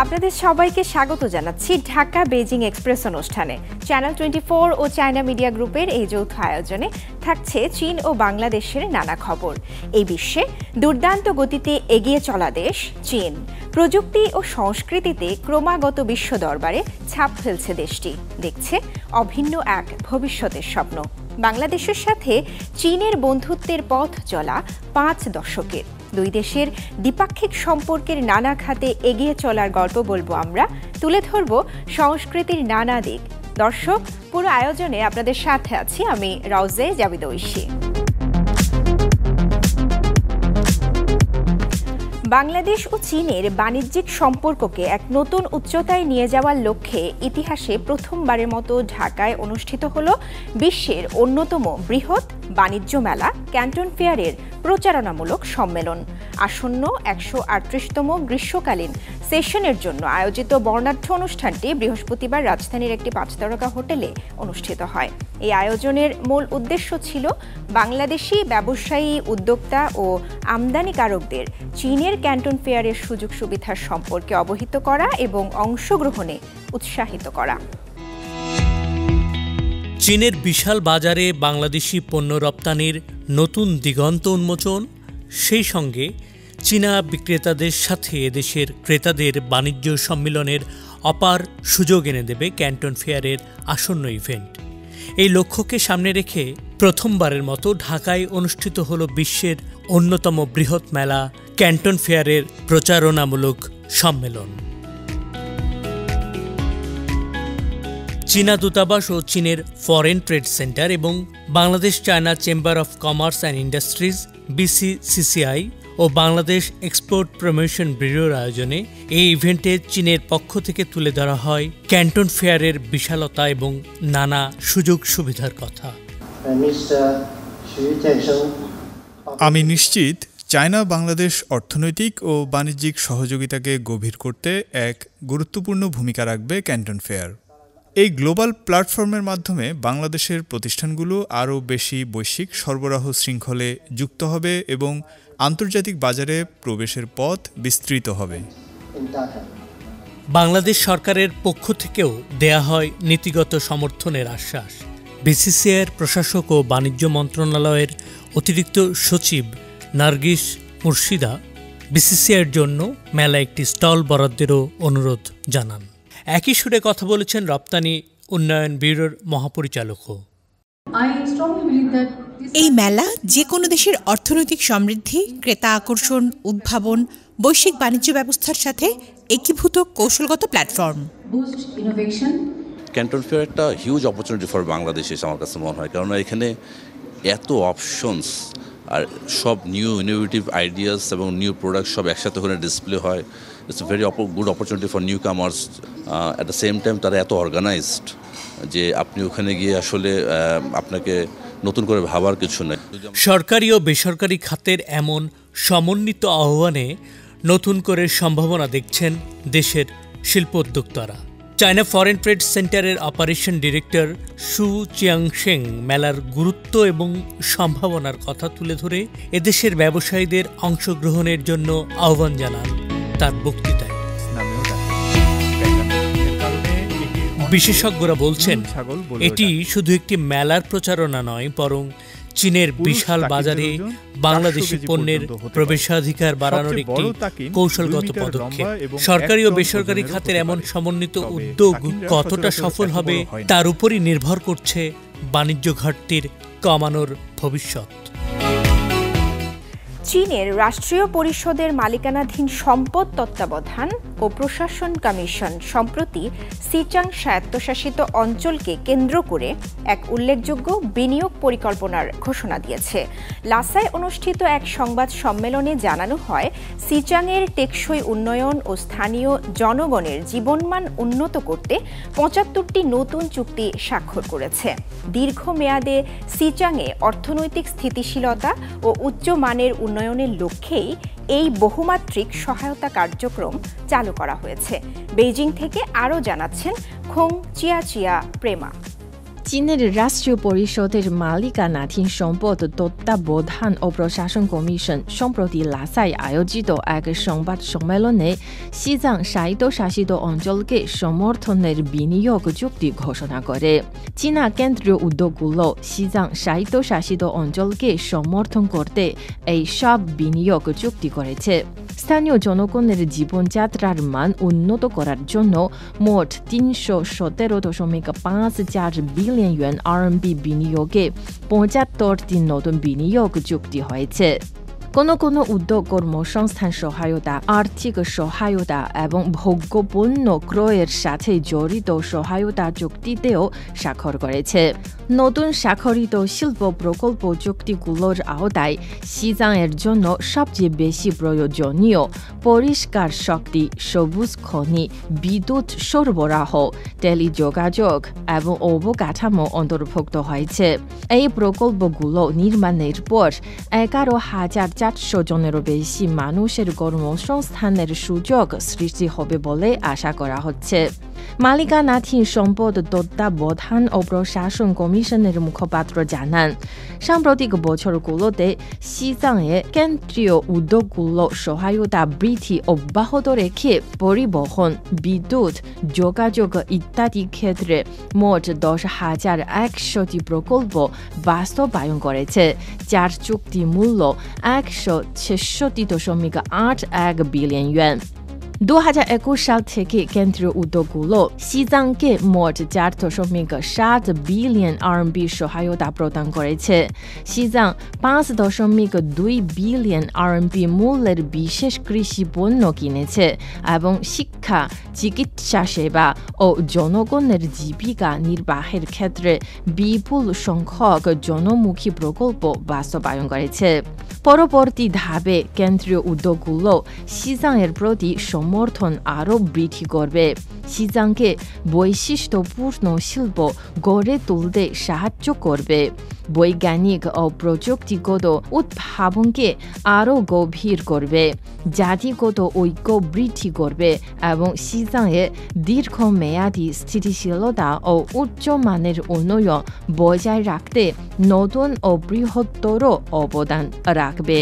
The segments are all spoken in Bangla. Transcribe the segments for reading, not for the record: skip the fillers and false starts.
আপনাদের সবাইকে স্বাগত জানাচ্ছি ঢাকা বেজিং এক্সপ্রেস অনুষ্ঠানে। চ্যানেল 24 ও চায়না মিডিয়া গ্রুপের এই যৌথ আয়োজনে থাকছে চীন ও বাংলাদেশের নানা খবর। এই বিশ্বে দুর্দান্ত গতিতে এগিয়ে চলা দেশ চীন। প্রযুক্তি ও সংস্কৃতিতে ক্রমাগত বিশ্ব দরবারে ছাপ ফেলছে দেশটি, দেখছে অভিন্ন এক ভবিষ্যতের স্বপ্ন। বাংলাদেশের সাথে চীনের বন্ধুত্বের পথ চলা 5 দশকের, দুই দেশের দ্বিপাক্ষিক সম্পর্কের নানা খাতে এগিয়ে চলার গল্প বলবো আমরা, তুলে ধরব সংস্কৃতির নানা দিক। দর্শক, পুরো আয়োজনে আপনাদের সাথে আছি আমি রাউজে জাবিদ ঐশী। বাংলাদেশ ও চীনের বাণিজ্যিক সম্পর্ককে এক নতুন উচ্চতায় নিয়ে যাওয়ার লক্ষ্যে ইতিহাসে প্রথমবারের মতো ঢাকায় অনুষ্ঠিত হল বিশ্বের অন্যতম বৃহৎ বাণিজ্য মেলা ক্যান্টন ফেয়ারের প্রচারণামূলক সম্মেলন। আসন্ন 138তম গ্রীষ্মকালীন সেশনের জন্য আয়োজিত বর্ণাঢ্য অনুষ্ঠানটি বৃহস্পতিবার রাজধানীর একটি 5 তারকা হোটেলে অনুষ্ঠিত হয়। এই আয়োজনের মূল উদ্দেশ্য ছিল বাংলাদেশি ব্যবসায়ী, উদ্যোক্তা ও আমদানিকারকদের চীনের ক্যান্টন ফেয়ারের সুযোগ সুবিধার সম্পর্কে অবহিত করা এবং অংশগ্রহণে উৎসাহিত করা। চীনের বিশাল বাজারে বাংলাদেশি পণ্য রপ্তানির নতুন দিগন্ত উন্মোচন, সেই সঙ্গে চীনা বিক্রেতাদের সাথে এদেশের ক্রেতাদের বাণিজ্য সম্মিলনের অপার সুযোগ এনে দেবে ক্যান্টন ফেয়ারের আসন্ন ইভেন্ট। এই লক্ষ্যকে সামনে রেখে প্রথমবারের মতো ঢাকায় অনুষ্ঠিত হল বিশ্বের অন্যতম বৃহৎ মেলা ক্যান্টন ফেয়ারের প্রচারণামূলক সম্মেলন। চীনা দূতাবাস ও চীনের ফরেন ট্রেড সেন্টার এবং Bangladesh China chamber of commerce and industries BCCCI ও বাংলাদেশ এক্সপোর্ট প্রমোশন ব্যুরোর আয়োজনে এই ইভেন্টে চীনের পক্ষ থেকে তুলে ধরা হয় ক্যান্টন ফেয়ারের বিশালতা এবং নানা সুযোগ সুবিধার কথা। আমি নিশ্চিত চায়না বাংলাদেশ অর্থনৈতিক ও বাণিজ্যিক সহযোগিতাকে গভীর করতে এক গুরুত্বপূর্ণ ভূমিকা রাখবে ক্যান্টন ফেয়ার। এই গ্লোবাল প্ল্যাটফর্মের মাধ্যমে বাংলাদেশের প্রতিষ্ঠানগুলো আরও বেশি বৈশ্বিক সরবরাহ শৃঙ্খলে যুক্ত হবে এবং আন্তর্জাতিক বাজারে প্রবেশের পথ বিস্তৃত হবে। বাংলাদেশ সরকারের পক্ষ থেকেও দেয়া হয় নীতিগত সমর্থনের আশ্বাস। BCCIর প্রশাসক ও বাণিজ্য মন্ত্রণালয়ের অতিরিক্ত সচিব নার্গিস মুর্শিদা BCCIর জন্য মেলা একটি স্টল বরাদ্দেরও অনুরোধ জানান। একই সুরে কথা বলেছেন রপ্তানি উন্নয়ন ব্যুরোর মহাপরিচালকও। এই মেলা যে কোনো দেশের অর্থনৈতিক সমৃদ্ধি, ক্রেতা আকর্ষণ, উদ্ভাবন, বৈশ্বিক বাণিজ্য ব্যবস্থার সাথে একীভূত কৌশলগত প্ল্যাটফর্ম। ক্যান্টন ফেয়ার একটা হিউজ অপরচুনিটি ফর বাংলাদেশ আমার কাছে মনে হয়, কারণ এখানে এত অপশনস আর সব নিউ ইনোভেটিভ আইডিয়াস এবং নিউ প্রোডাক্ট সব একসাথে ওখানে ডিসপ্লে হয়। It's very good opportunity for new কামার্স। At the same time তারা এত অর্গানাইজড যে আপনি ওখানে গিয়ে আসলে আপনাকে নতুন করে ভাবার কিছু নেই। সরকারি ও বেসরকারি খাতের এমন সমন্বিত আহ্বানে নতুন করে সম্ভাবনা দেখছেন দেশের শিল্পোদ্যোক্তারা। চায়না ফরেন ট্রেড সেন্টারের অপারেশন ডিরেক্টর সু চিয়াংশেং মেলার গুরুত্ব এবং সম্ভাবনার কথা তুলে ধরে এদেশের ব্যবসায়ীদের অংশগ্রহণের জন্য আহ্বান জানান তার বক্তৃতায়। বিশেষজ্ঞরা বলছেন এটি শুধু একটি মেলার প্রচারণা নয়, বরং চীনের বিশাল বাজারে বাংলাদেশি পণ্যের প্রবেশাধিকার বাড়ানোর একটি কৌশলগত পদক্ষেপ। সরকারি ও বেসরকারি খাতের এমন সমন্বিত উদ্যোগ কতটা সফল হবে তার উপরই নির্ভর করছে বাণিজ্য ঘাটতির কমানোর ভবিষ্যৎ। চীনের রাষ্ট্রীয় পরিষদের মালিকানাধীন সম্পদ তত্ত্বাবধান ও প্রশাসন কমিশন সম্প্রতি সিচাং স্বায়ত্তশাসিত অঞ্চলকে কেন্দ্র করে এক উল্লেখযোগ্য বিনিয়োগ পরিকল্পনার ঘোষণা দিয়েছে। লাসায় অনুষ্ঠিত এক সংবাদ সম্মেলনে জানানো হয়, সিচাংয়ের টেকসই উন্নয়ন ও স্থানীয় জনগণের জীবনমান উন্নত করতে ৭৫টি নতুন চুক্তি স্বাক্ষর করেছে। দীর্ঘমেয়াদে সিচাংয়ে অর্থনৈতিক স্থিতিশীলতা ও উচ্চমানের উন্নয়নের লক্ষ্যেই এই বহুমাত্রিক সহায়তা কার্যক্রম চালু করা হয়েছে। বেইজিং থেকে আরও জানাচ্ছেন খোং চিয়া প্রেমা। চীনের রাষ্ট্রীয় পরিষদের মালিকানাধীন সম্পদ তত্ত্বাবধান ও প্রশাসন কমিশন সম্প্রতি লাসায় আয়োজিত এক সংবাদ সম্মেলনে সিজাং স্বায়ত্তশাসিত অঞ্চলকে সমর্থনের বিনিয়োগ চুক্তি ঘোষণা করে। চীনা কেন্দ্রীয় উদ্যোগগুলো সিজাং স্বায়ত্তশাসিত অঞ্চলকে সমর্থন করতে এই সব বিনিয়োগ চুক্তি করেছে। স্থানীয় জনগণের জীবনযাত্রার মান উন্নত করার জন্য মোট 317.54 বিলিয়ন yuan RMB বিনিয়োগে 75টি নতুন বিনিয়োগ চুক্তি হয়েছে। কোনো উদ্যোগ কর্মসংস্থান সহায়তা, আর্থিক সহায়তা এবং ভোগ্যপণ্য ক্রয়ের সাথে জড়িত সহায়তা চুক্তিতেও স্বাক্ষর করেছে। নতুন স্বাক্ষরিত শিল্প প্রকল্প চুক্তিগুলোর আওতায় সিজাংয়ের জন্য সবচেয়ে বেশি প্রয়োজনীয় পরিষ্কার শক্তি, সবুজ খনি, বিদ্যুৎ সরবরাহ, টেলিযোগাযোগ এবং অবকাঠামো অন্তর্ভুক্ত হয়েছে। এই প্রকল্পগুলো নির্মাণের পর 11,400 জনেরও বেশি মানুষের কর্মসংস্থানের সুযোগ সৃষ্টি হবে বলে আশা করা হচ্ছে। মালিকানাধীন সম্পদ তত্ত্বাবধান ও প্রশাসন কমিশনের মুখপাত্র জানান, সাম্প্রতিক বছরগুলোতে সিজাংয়ে কেন্দ্রীয় উদ্যোগগুলো সহায়তা বৃদ্ধি অব্যাহত রেখে পরিবহন, বিদ্যুৎ, যোগাযোগ ইত্যাদি ক্ষেত্রে মোট 10,100টি প্রকল্প বাস্তবায়ন করেছে, যার চুক্তি মূল্য 166.81 বিলিয়ন yuan। 2021 সাল থেকে কেন্দ্রীয় উদ্যোগগুলো সিজাংকে মোট 4.7 বিলিয়ন RMB সহায়তা প্রদান করেছে। সিজাং 5.2 বিলিয়ন RMB মূল্যের বিশেষ কৃষি পণ্য কিনেছে এবং শিক্ষা, চিকিৎসা সেবা ও জনগণের জীবিকা নির্বাহের ক্ষেত্রে বিপুল সংখ্যক জনমুখী প্রকল্প বাস্তবায়ন করেছে। পরবর্তী ধাপে কেন্দ্রীয় উদ্যোগগুলো সিজাংয়ের প্রতি সমর্থন আরও বৃদ্ধি করবে, সিজাংকে বৈশিষ্ট্যপূর্ণ শিল্প গড়ে তুলতে সাহায্য করবে, বৈজ্ঞানিক ও প্রযুক্তিগত উদ্ভাবনকে আরও গভীর করবে, জাতিগত ঐক্য বৃদ্ধি করবে এবং সিজাংয়ে দীর্ঘমেয়াদী স্থিতিশীলতা ও উচ্চমানের উন্নয়ন বজায় রাখতে নতুন ও বৃহত্তর অবদান রাখবে।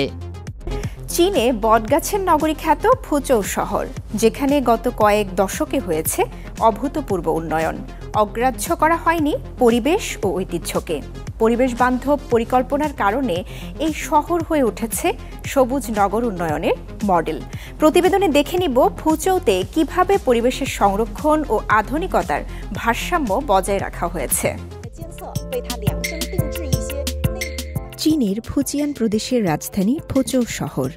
চীনে বটগাছের নগরী খ্যাত ফুচৌ শহর, যেখানে গত কয়েক দশকে হয়েছে অভূতপূর্ব উন্নয়ন, অগ্রাহ্য করা হয়নি পরিবেশ ও ঐতিহ্যকে। পরিবেশ বান্ধব পরিকল্পনার কারণে এই শহর হয়ে উঠেছে সবুজ নগর উন্নয়নের মডেল। প্রতিবেদনে দেখে নিব ফুচৌতে কিভাবে পরিবেশের সংরক্ষণ ও আধুনিকতার ভারসাম্য বজায় রাখা হয়েছে। চীনের ফুজিয়ান প্রদেশের রাজধানী ফুচৌ শহর,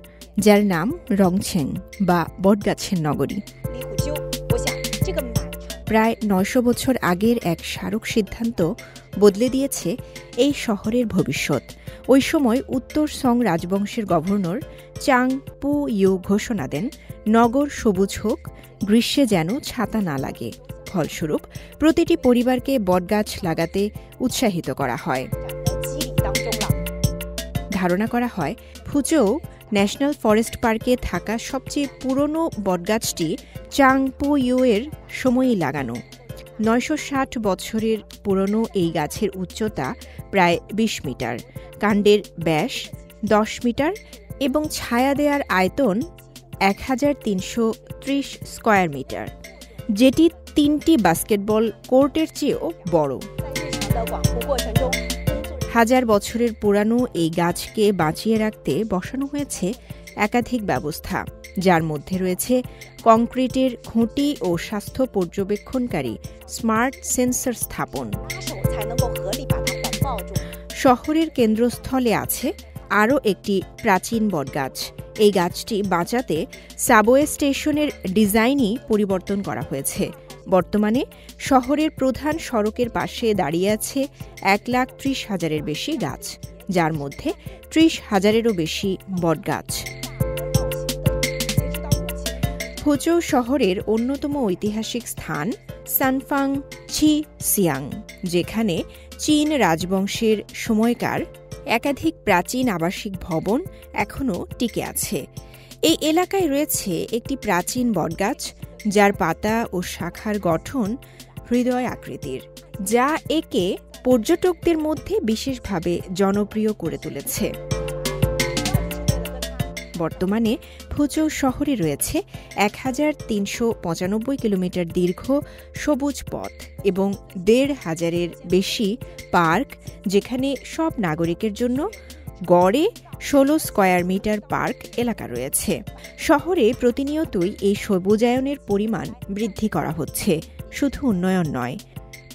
যার নাম রংছেং বা বটগাছের নগরী। প্রায় 900 বছর আগের এক স্মারক সিদ্ধান্ত বদলে দিয়েছে এই শহরের ভবিষ্যৎ। ওই সময় উত্তর সং রাজবংশের গভর্নর চাং পু ইউ ঘোষণা দেন, নগর সবুজ হোক, গ্রীষ্মে যেন ছাতা না লাগে। ফলস্বরূপ প্রতিটি পরিবারকে বটগাছ লাগাতে উৎসাহিত করা হয়। ধারণা করা হয় ফুচৌ ন্যাশনাল ফরেস্ট পার্কে থাকা সবচেয়ে পুরনো বটগাছটি চাং পু ইউ এর সময়ই লাগানো। 960 বছরের পুরনো এই গাছের উচ্চতা প্রায় 20 মিটার, কাণ্ডের ব্যাস 10 মিটার এবং ছায়া দেওয়ার আয়তন 1330 স্কয়ার মিটার, যেটি 3টি বাস্কেটবল কোর্টের চেয়েও বড়। হাজার বছরের পুরানো এই গাছকে বাঁচিয়ে রাখতে বসানো হয়েছে একাধিক ব্যবস্থা, যার মধ্যে রয়েছে কংক্রিটের খুঁটি ও স্বাস্থ্য পর্যবেক্ষণকারী স্মার্ট সেন্সর স্থাপন। শহরের কেন্দ্রস্থলে আছে আরও একটি প্রাচীন বটগাছ। এই গাছটি বাঁচাতে সাবওয়ে স্টেশনের ডিজাইনই পরিবর্তন করা হয়েছে। বর্তমানে শহরের প্রধান সড়কের পাশে দাঁড়িয়ে আছে 1,30,000-এর বেশি গাছ, যার মধ্যে 30,000-এরও বেশি বটগাছ। ফুচৌ শহরের অন্যতম ঐতিহাসিক স্থান সানফাং ছি সিয়াং, যেখানে চীন রাজবংশের সময়কার একাধিক প্রাচীন আবাসিক ভবন এখনও টিকে আছে। এই এলাকায় রয়েছে একটি প্রাচীন বটগাছ, যার পাতা ও শাখার গঠন হৃদয় আকৃতির, যা একে পর্যটকদের মধ্যে বিশেষভাবে জনপ্রিয় করে তুলেছে। বর্তমানে ফুচৌ শহরে রয়েছে ১,৩৯৫ কিলোমিটার দীর্ঘ সবুজ পথ এবং ১,৫০০-এর বেশি পার্ক, যেখানে সব নাগরিকের জন্য গড়ে ১৬ স্কয়ার মিটার পার্ক এলাকা রয়েছে। শহরে প্রতিনিয়তই এই সবুজায়নের পরিমাণ বৃদ্ধি করা হচ্ছে। শুধু উন্নয়ন নয়,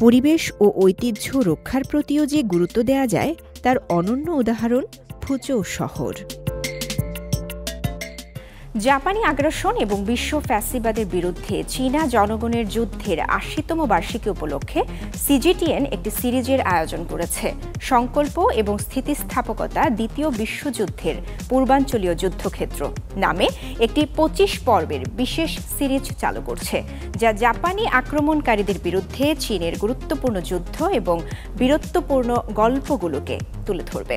পরিবেশ ও ঐতিহ্য রক্ষার প্রতিও যে গুরুত্ব দেয়া যায় তার অনন্য উদাহরণ ফুচৌ শহর। জাপানি আগ্রাসন এবং বিশ্ব ফ্যাসিবাদের বিরুদ্ধে চীনা জনগণের যুদ্ধের ৮০তম বার্ষিকী উপলক্ষে সিজিটিএন একটি সিরিজের আয়োজন করেছে। সংকল্প এবং স্থিতিস্থাপকতা দ্বিতীয় বিশ্বযুদ্ধের পূর্বাঞ্চলীয় যুদ্ধক্ষেত্র নামে একটি ২৫ পর্বের বিশেষ সিরিজ চালু করছে, যা জাপানি আক্রমণকারীদের বিরুদ্ধে চীনের গুরুত্বপূর্ণ যুদ্ধ এবং বীরত্বপূর্ণ গল্পগুলোকে তুলে ধরবে।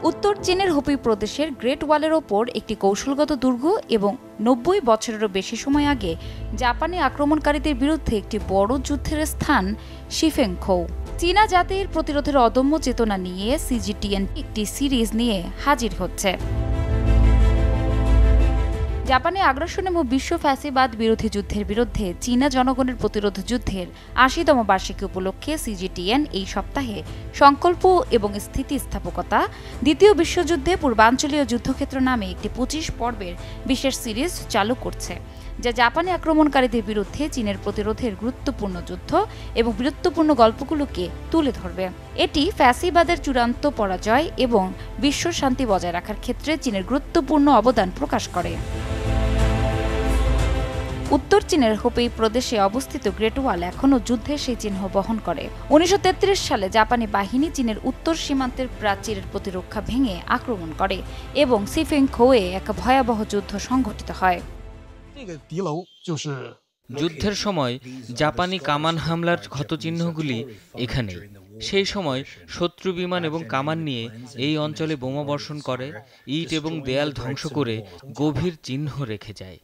উত্তর চীনের হুপি প্রদেশের গ্রেট ওয়ালের ওপর একটি কৌশলগত দুর্গ এবং ৯০ বছরেরও বেশি সময় আগে জাপানি আক্রমণকারীদের বিরুদ্ধে একটি বড় যুদ্ধের স্থান শিফেংখৌ। চীনা জাতির প্রতিরোধের অদম্য চেতনা নিয়ে সিজিটিএন একটি সিরিজ নিয়ে হাজির হচ্ছে। জাপানি আগ্রাসন এবং বিশ্ব ফ্যাসিবাদ বিরোধী যুদ্ধের বিরুদ্ধে চীনা জনগণের প্রতিরোধ যুদ্ধের ৮০তম বার্ষিকী উপলক্ষে সিজিটিএন এই সপ্তাহে সংকল্প এবং স্থিতিস্থাপকতা দ্বিতীয় বিশ্বযুদ্ধে পূর্বাঞ্চলীয় যুদ্ধক্ষেত্র নামে একটি ২৫ পর্বের বিশেষ সিরিজ চালু করছে, যা জাপানি আক্রমণকারীদের বিরুদ্ধে চীনের প্রতিরোধের গুরুত্বপূর্ণ যুদ্ধ এবং বীরত্বপূর্ণ গল্পগুলোকে তুলে ধরবে। এটি ফ্যাসিবাদের চূড়ান্ত পরাজয় এবং বিশ্ব শান্তি বজায় রাখার ক্ষেত্রে চীনের গুরুত্বপূর্ণ অবদান প্রকাশ করে। উত্তর চীনের হুপেই প্রদেশে অবস্থিত গ্রেট ওয়াল এখনও যুদ্ধের সেই চিহ্ন বহন করে। ১৯৩৩ সালে জাপানি বাহিনী চীনের উত্তর সীমান্তের প্রাচীরের প্রতিরক্ষা ভেঙে আক্রমণ করে এবং শিফেংখৌয়ে এক ভয়াবহ যুদ্ধ সংঘটিত হয়। যুদ্ধের সময় জাপানি কামান হামলার ক্ষতচিহ্নগুলি এখানে। সেই সময় শত্রু বিমান এবং কামান নিয়ে এই অঞ্চলে বোমা বর্ষণ করে, ইট এবং দেয়াল ধ্বংস করে গভীর চিহ্ন রেখে যায়।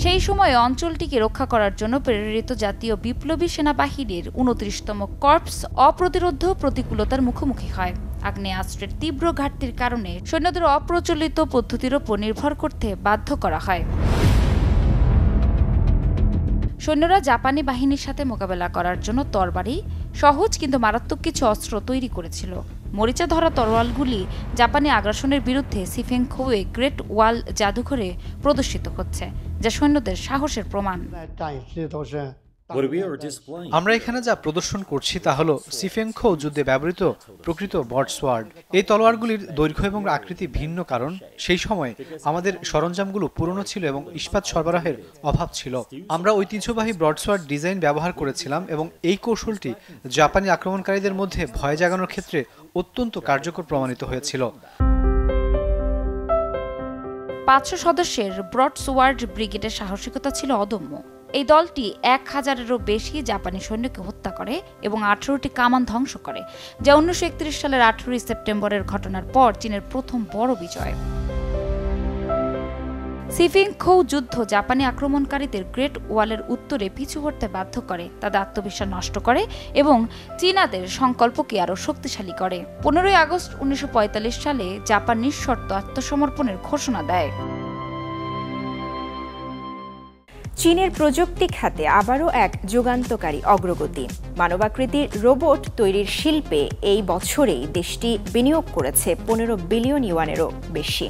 সেই সময়ে অঞ্চলটিকে রক্ষা করার জন্য প্রেরিত জাতীয় বিপ্লবী সেনাবাহিনীর ২৯তম কর্পস অপ্রতিরোধ প্রতিকূলতার মুখোমুখি হয়। আগ্নেয়াস্ত্রের তীব্র ঘাটতির কারণে সৈন্যদের অপ্রচলিত পদ্ধতির ওপর নির্ভর করতে বাধ্য করা হয়। সৈন্যরা জাপানি বাহিনীর সাথে মোকাবেলা করার জন্য তরবারি, সহজ কিন্তু মারাত্মক কিছু অস্ত্র তৈরি করেছিল। মরিচা ধরা তরোয়ালগুলি জাপানি আগ্রাসনের বিরুদ্ধে শিফেংখৌয়ে গ্রেট ওয়াল জাদুঘরে প্রদর্শিত হচ্ছে, যা সৈন্যদের সাহসের প্রমাণ। আমরা এখানে যা প্রদর্শন করছি তা হলো শিফেংখৌ যুদ্ধে ব্যবহৃত প্রকৃত ব্রডসওয়ার্ড। এই তলোয়ারগুলির দৈর্ঘ্য এবং আকৃতি ভিন্ন, কারণ সেই সময় আমাদের সরঞ্জামগুলো পুরনো ছিল এবং ইস্পাত সরবরাহের অভাব ছিল। আমরা ঐতিহ্যবাহী ব্রডসওয়ার্ড ডিজাইন ব্যবহার করেছিলাম এবং এই কৌশলটি জাপানি আক্রমণকারীদের মধ্যে ভয় জাগানোর ক্ষেত্রে অত্যন্ত কার্যকর প্রমাণিত হয়েছিল। ৫০০ সদস্যের ব্রডসওয়ার্ড ব্রিগেডের সাহসিকতা ছিল অদম্য। এই দলটি ১,০০০-এরও বেশি জাপানি সৈন্যকে হত্যা করে এবং ১৮টি কামান ধ্বংস করে, যা ১৯৩১ সালের ১৮ই সেপ্টেম্বরের ঘটনার পর চীনের প্রথম বড় বিজয়। শিফেংখৌ যুদ্ধ জাপানি আক্রমণকারীদের গ্রেট ওয়ালের উত্তরে পিছু হটতে বাধ্য করে, তাদের আত্মবিশ্বাস নষ্ট করে এবং চীনাদের সংকল্পকে আরও শক্তিশালী করে। ১৫ই আগস্ট ১৯৪৫ সালে জাপান নিঃশর্ত আত্মসমর্পণের ঘোষণা দেয়। চীনের প্রযুক্তি খাতে আবারও এক যুগান্তকারী অগ্রগতি। মানবাকৃতির রোবট তৈরির শিল্পে এই বছরেই দেশটি বিনিয়োগ করেছে ১৫ বিলিয়ন ইউয়ানেরও বেশি।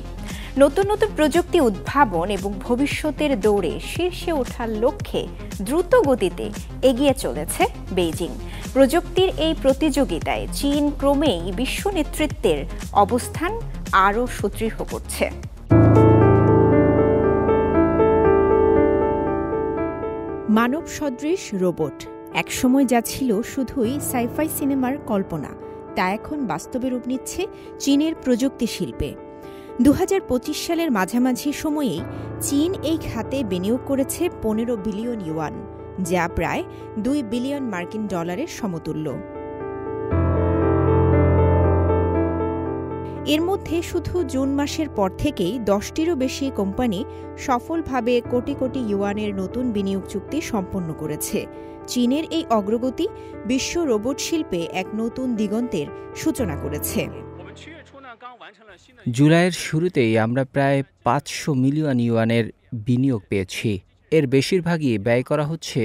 নতুন নতুন প্রযুক্তি উদ্ভাবন এবং ভবিষ্যতের দৌড়ে শীর্ষে ওঠার লক্ষ্যে দ্রুত গতিতে এগিয়ে চলেছে বেইজিং। প্রযুক্তির এই প্রতিযোগিতায় চীন ক্রমেই বিশ্ব নেতৃত্বের অবস্থান আরও সুদৃঢ় করছে। মানব সদৃশ রোবট একসময় যা ছিল শুধুই সাইফাই সিনেমার কল্পনা, তা এখন বাস্তবে রূপ নিচ্ছে চীনের প্রযুক্তি শিল্পে। ২০২৫ সালের মাঝামাঝি সময়েই চীন এই খাতে বিনিয়োগ করেছে ১৫ বিলিয়ন ইউয়ান, যা প্রায় ২ বিলিয়ন মার্কিন ডলারের সমতুল্য। এর মধ্যে শুধু জুন মাসের পর থেকেই 10টিরও বেশি কোম্পানি সফলভাবে কোটি কোটি ইউয়ানের নতুন বিনিয়োগ চুক্তি সম্পন্ন করেছে। চীনের এই অগ্রগতি বিশ্ব রোবট শিল্পে এক নতুন দিগন্তের সূচনা করেছে। জুলাইয়ের শুরুতেই আমরা প্রায় 500 মিলিয়ন ইউয়ানের বিনিয়োগ পেয়েছি। এর বেশিরভাগই ব্যয় করা হচ্ছে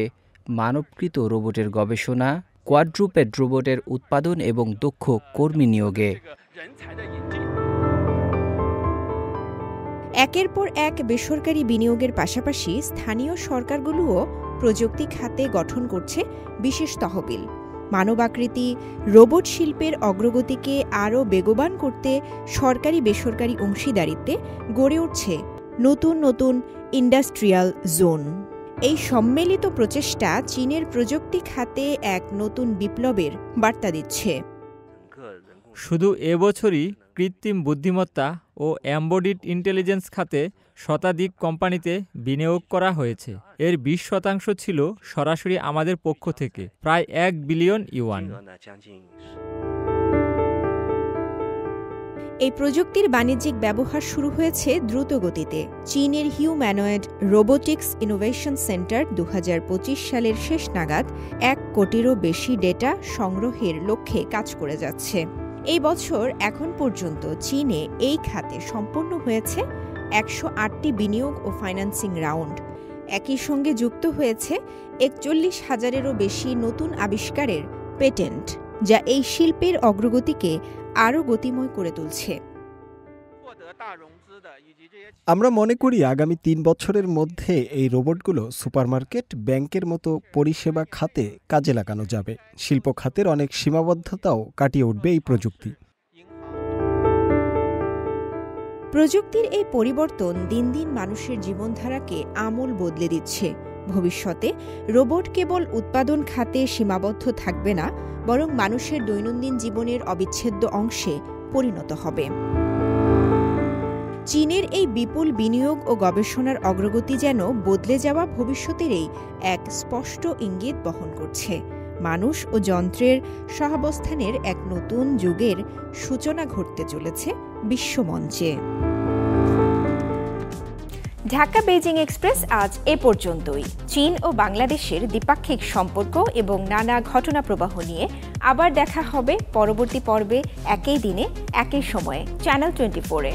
মানবকৃত রোবটের গবেষণা, কোয়াড্রুপেড রোবটের উৎপাদন এবং দক্ষ কর্মী নিয়োগে। একের পর এক বেসরকারি বিনিয়োগের পাশাপাশি স্থানীয় সরকারগুলোও প্রযুক্তি খাতে গঠন করছে বিশেষ তহবিল। মানবাকৃতি রোবট শিল্পের অগ্রগতিকে আরও বেগবান করতে সরকারি বেসরকারি অংশীদারিত্বে গড়ে উঠছে নতুন নতুন ইন্ডাস্ট্রিয়াল জোন। এই সম্মিলিত প্রচেষ্টা চীনের প্রযুক্তি খাতে এক নতুন বিপ্লবের বার্তা দিচ্ছে। শুধু এবছরই কৃত্রিম বুদ্ধিমত্তা ও এমবেডেড ইন্টেলিজেন্স খাতে শতাধিক কোম্পানিতে বিনিয়োগ করা হয়েছে। এর 20% ছিল সরাসরি আমাদের পক্ষ থেকে, প্রায় 1 বিলিয়ন ইউয়ান। এই প্রযুক্তির বাণিজ্যিক ব্যবহার শুরু হয়েছে দ্রুত গতিতে। চীনের হিউম্যানয়েড রোবোটিক্স ইনোভেশন সেন্টার 2025 সালের শেষ নাগাদ 1 কোটিরও বেশি ডেটা সংগ্রহের লক্ষ্যে কাজ করে যাচ্ছে। এই বছর এখন পর্যন্ত চীনে এই খাতে সম্পন্ন হয়েছে 108টি বিনিয়োগ ও ফাইন্যান্সিং রাউন্ড। একই সঙ্গে যুক্ত হয়েছে 41,000-এরও বেশি নতুন আবিষ্কারের পেটেন্ট, যা এই শিল্পের অগ্রগতিকে আরও গতিময় করে তুলছে। আমরা মনে করি আগামী 3 বছরের মধ্যে এই রোবটগুলো সুপারমার্কেট, ব্যাংকের মতো পরিষেবা খাতে কাজে লাগানো যাবে। শিল্প খাতের অনেক সীমাবদ্ধতাও কাটিয়ে উঠবে এই প্রযুক্তি। প্রযুক্তির এই পরিবর্তন দিন দিন মানুষের জীবনধারাকে আমূল বদলে দিচ্ছে। ভবিষ্যতে রোবট কেবল উৎপাদন খাতে সীমাবদ্ধ থাকবে না, বরং মানুষের দৈনন্দিন জীবনের অবিচ্ছেদ্য অংশে পরিণত হবে। চীনের এই বিপুল বিনিয়োগ ও গবেষণার অগ্রগতি যেন বদলে যাওয়া ভবিষ্যতেরই এক স্পষ্ট ইঙ্গিত বহন করছে। মানুষ ও যন্ত্রের সহাবস্থানের এক নতুন যুগের সূচনা ঘটতে চলেছে বিশ্বমঞ্চে। ঢাকা বেজিং এক্সপ্রেস আজ এ পর্যন্তই। চীন ও বাংলাদেশের দ্বিপাক্ষিক সম্পর্ক এবং নানা ঘটনা প্রবাহ নিয়ে আবার দেখা হবে পরবর্তী পর্বে, একই দিনে একই সময়ে চ্যানেল 24-এ।